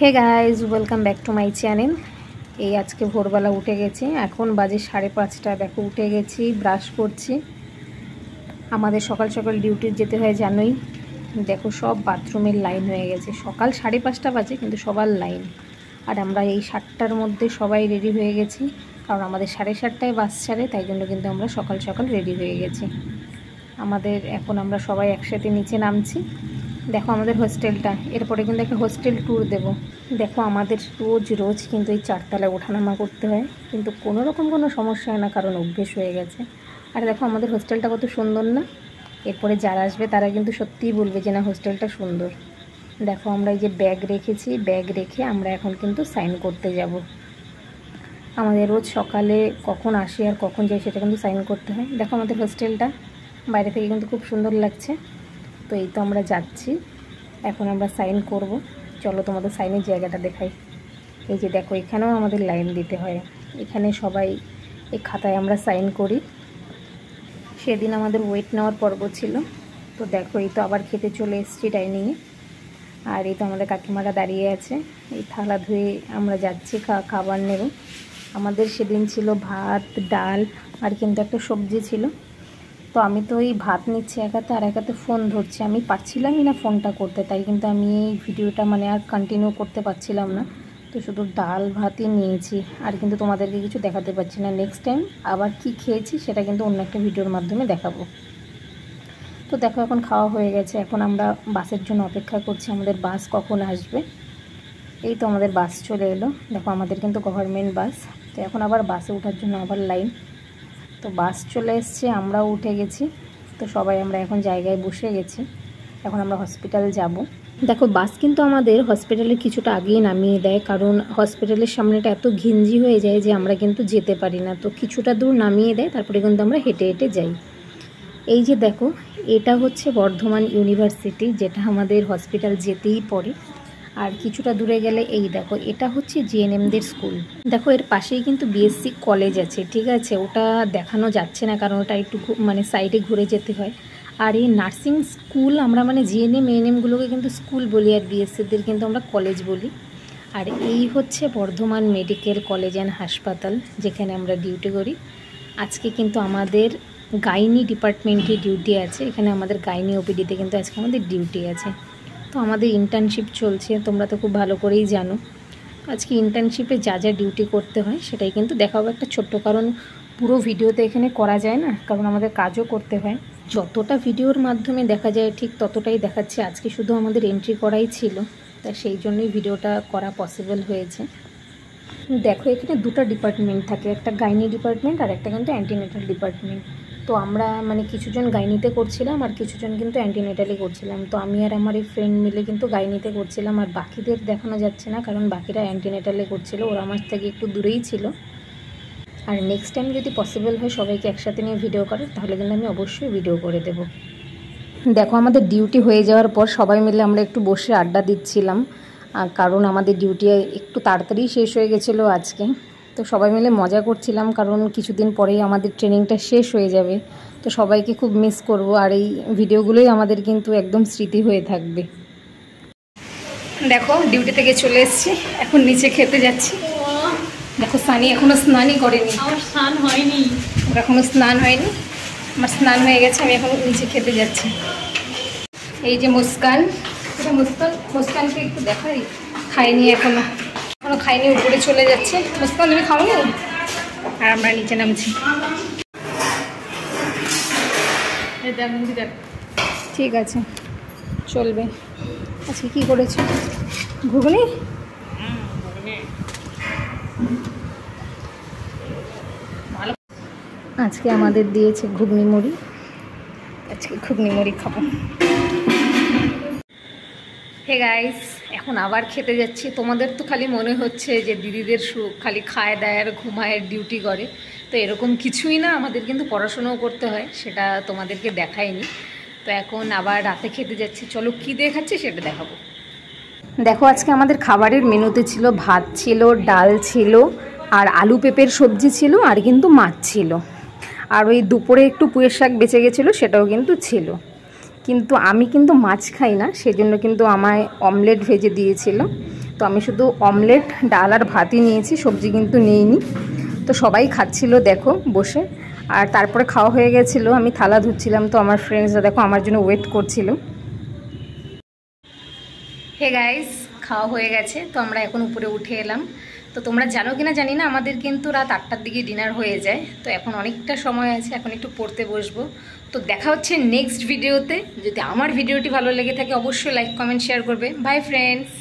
Hey guys welcome back to my channel. এই আজকে ভোরবেলা উঠে গেছি, এখন বাজে 5:30। দেখো উঠে গেছি, ব্রাশ করছি। আমাদের সকাল সকাল ডিউটি যেতে হয় জানোই। দেখো সব বাথরুমের লাইন হয়ে গেছে, সকাল 5:30 বাজে কিন্তু সবার লাইন। আর আমরা এই 7টার মধ্যে সবাই রেডি হয়ে গেছি, কারণ আমাদের 7:30টায় বাস ছাড়ে, তাই জন্য কিন্তু আমরা সকাল সকাল রেডি হয়ে গেছি। এখন আমরা সবাই একসাথে নিচে নামছি। দেখো আমাদের হোস্টেলটা, এরপরে কিন্তু একটা হোস্টেল ট্যুর দেব। দেখো আমাদের রোজ রোজ কিন্তু এই 4তলায় ওঠানামা করতে হয়, কিন্তু কোনো রকম কোনো সমস্যা হয় না, কারণ অভ্যেস হয়ে গেছে। আর দেখো আমাদের হোস্টেলটা কত সুন্দর না। এরপরে যারা আসবে তারা কিন্তু সত্যিই বলবে যে না হোস্টেলটা সুন্দর। দেখো আমরা এই যে ব্যাগ রেখেছি, ব্যাগ রেখে আমরা এখন কিন্তু সাইন করতে যাব। আমাদের রোজ সকালে কখন আসি আর কখন যাই সেটা কিন্তু সাইন করতে হয়। দেখো আমাদের হোস্টেলটা বাইরে থেকে কিন্তু খুব সুন্দর লাগছে। তো এই তো আমরা যাচ্ছি, এখন আমরা সাইন করব। চলো তোমাদের সাইনের জায়গাটা দেখাই। এই যে দেখো এখানেও আমাদের লাইন দিতে হয়, এখানে সবাই এই খাতায় আমরা সাইন করি। সেদিন আমাদের ওয়েট নেওয়ার পর্ব ছিল। তো দেখো এই তো আবার খেতে চলে এসেছি ডাইনিংয়ে। আর এই তো আমাদের কাকিমারা দাঁড়িয়ে আছে, এই থালা ধুয়ে আমরা যাচ্ছি খাবার নেব। আমাদের সেদিন ছিল ভাত, ডাল আর কিন্তু একটা সবজি ছিল। তো আমি তো এই ভাত নিচ্ছি একাতে, আর একাতে ফোন ধরছি। আমি পারছিলামই না ফোনটা করতে, তাই কিন্তু আমি এই ভিডিওটা আর কন্টিনিউ করতে পারছিলাম না। তো শুধু ডাল ভাতই নিয়েছি, আর কিন্তু তোমাদেরকে কিছু দেখাতে পারছি না। নেক্সট টাইম আবার কি খেয়েছি সেটা কিন্তু অন্য একটা ভিডিওর মাধ্যমে দেখাবো। তো দেখো এখন খাওয়া হয়ে গেছে, এখন আমরা বাসের জন্য অপেক্ষা করছি, আমাদের বাস কখন আসবে। এই তো আমাদের বাস চলে এলো। দেখো আমাদের কিন্তু গভর্নমেন্ট বাস। তো এখন আবার বাসে ওঠার জন্য আবার লাইন। তো বাস চলে এসছে, আমরাও উঠে গেছি। তো সবাই আমরা এখন জায়গায় বসে গেছি, এখন আমরা হসপিটাল যাব। দেখো বাস কিন্তু আমাদের হসপিটালে কিছুটা আগেই নামিয়ে দেয়, কারণ হসপিটালের সামনেটা এত ঘিঞ্জি হয়ে যায় যে আমরা কিন্তু যেতে পারি না। তো কিছুটা দূর নামিয়ে দেয়, তারপরে কিন্তু আমরা হেঁটে হেঁটে যাই। এই যে দেখো এটা হচ্ছে বর্ধমান ইউনিভার্সিটি, যেটা আমাদের হসপিটাল যেতেই পড়ে। আর কিছুটা দূরে গেলে এই দেখো এটা হচ্ছে জিএনএমদের স্কুল। দেখো এর পাশেই কিন্তু বিএসসি কলেজ আছে, ঠিক আছে, ওটা দেখানো যাচ্ছে না কারণ ওটা একটু সাইডে ঘুরে যেতে হয়। আর এই নার্সিং স্কুল আমরা জিএনএম এএনএমগুলোকে কিন্তু স্কুল বলি, আর বিএসসিদের কিন্তু আমরা কলেজ বলি। আর এই হচ্ছে বর্ধমান মেডিকেল কলেজ অ্যান্ড হাসপাতাল, যেখানে আমরা ডিউটি করি। আজকে কিন্তু আমাদের গাইনি ডিপার্টমেন্টে ডিউটি আছে, এখানে আমাদের গাইনি ওপিডিতে কিন্তু আজকে আমাদের ডিউটি আছে। তো আমাদের ইন্টার্নশিপ চলছে, তোমরা তো খুব ভালো করেই জানো। আজকে ইন্টার্নশিপে যা যা ডিউটি করতে হয় সেটাই কিন্তু দেখাবো একটা ছোট্ট, কারণ পুরো ভিডিওতে এখানে করা যায় না, কারণ আমাদের কাজও করতে হয়। যতটা ভিডিওর মাধ্যমে দেখা যায় ঠিক ততটাই দেখাচ্ছি। আজকে শুধু আমাদের এন্ট্রি করাই ছিল, তা সেই জন্যই ভিডিওটা করা পসিবল হয়েছে। দেখো এখানে দুটো ডিপার্টমেন্ট থাকে, একটা গাইনি ডিপার্টমেন্ট আর একটা কিন্তু অ্যান্টিনেটাল ডিপার্টমেন্ট। তো আমরা কিছুজন গাইনিতে করছিলাম আর কিছুজন কিন্তু অ্যান্টিনেটালে করছিলাম। তো আমি আর আমার এই ফ্রেন্ড মিলে কিন্তু গাইনিতে করছিলাম, আর বাকিদের দেখানো যাচ্ছে না কারণ বাকিরা অ্যান্টিনেটালে করছিল, ওরা আমার থেকে একটু দূরেই ছিল। আর নেক্সট টাইম যদি পসিবল হয় সবাইকে একসাথে নিয়ে ভিডিও করে, তাহলে কিন্তু আমি অবশ্যই ভিডিও করে দেব। দেখো আমাদের ডিউটি হয়ে যাওয়ার পর সবাই মিলে আমরা একটু বসে আড্ডা দিচ্ছিলাম, কারণ আমাদের ডিউটি একটু তাড়াতাড়ি শেষ হয়ে গেছিলো আজকে। তো সবাই মিলে মজা করছিলাম, কারণ কিছুদিন পরেই আমাদের ট্রেনিংটা শেষ হয়ে যাবে। তো সবাইকে খুব মিস করব, আর এই ভিডিওগুলোই আমাদের কিন্তু একদম স্মৃতি হয়ে থাকবে। দেখো ডিউটি থেকে চলে এসেছি, এখন নিচে খেতে যাচ্ছি। দেখো সানি এখনো স্নানই করেনি, আমার স্নান হয়নি, ওর এখনো স্নান হয়নি, আমার স্নান হয়ে গেছে, আমি এখন নিচে খেতে যাচ্ছি। এই যে মুস্কান, এটা মুস্কানকে একটু দেখাই, খাইনি এখনো খাইনি, উপরে চলে যাচ্ছে। মুস্কান তুমি খাওনি? আর আমরা নিচে নামছি। ঠিক আছে চলবে। আজকে কি করেছো? ঘুগনি? আজকে আমাদের দিয়েছে ঘুগনি মুড়ি, আজকে ঘুগনি মুড়ি খাবো। হে গাইস, এখন আবার খেতে যাচ্ছি। তোমাদের তো খালি মনে হচ্ছে যে দিদিদের খালি খায় দায় আর ঘুমায় ডিউটি করে, তো এরকম কিছুই না, আমাদের কিন্তু পড়াশোনাও করতে হয়, সেটা তোমাদেরকে দেখাইনি। তো এখন আবার রাতে খেতে যাচ্ছি, চলো কী দেখাচ্ছি সেটা দেখাবো। দেখো আজকে আমাদের খাবারের মেনুতে ছিল ভাত ছিল, ডাল ছিল, আর আলু পেঁপের সবজি ছিল, আর কিন্তু মাছ ছিল। আর ওই দুপুরে একটু পুঁইয়ের শাক বেঁচে গেছিলো, সেটাও কিন্তু ছিল। কিন্তু আমি কিন্তু মাছ খাই না, সেজন্য কিন্তু আমায় অমলেট ভেজে দিয়েছিল। তো আমি শুধু অমলেট, ডাল আর ভাতই নিয়েছি, সবজি কিন্তু নিইনি। তো সবাই খাচ্ছিল দেখো বসে। আর তারপরে খাওয়া হয়ে গেছিলো, আমি থালা ধুচ্ছিলাম, তো আমার ফ্রেন্ডসরা দেখো আমার জন্য ওয়েট করছিল। হে গাইস, খাওয়া হয়ে গেছে, তো আমরা এখন উপরে উঠে এলাম। তো তোমরা জানো কিনা জানি না, আমাদের কিন্তু রাত 8টার দিকে ডিনার হয়ে যায়। তো এখন অনেকটা সময় আছে, এখন একটু পড়তে বসবো। তো দেখা হচ্ছে নেক্সট ভিডিওতে। যদি আমার ভিডিওটি ভালো লেগে থাকে অবশ্যই লাইক, কমেন্ট, শেয়ার করবে। By friends.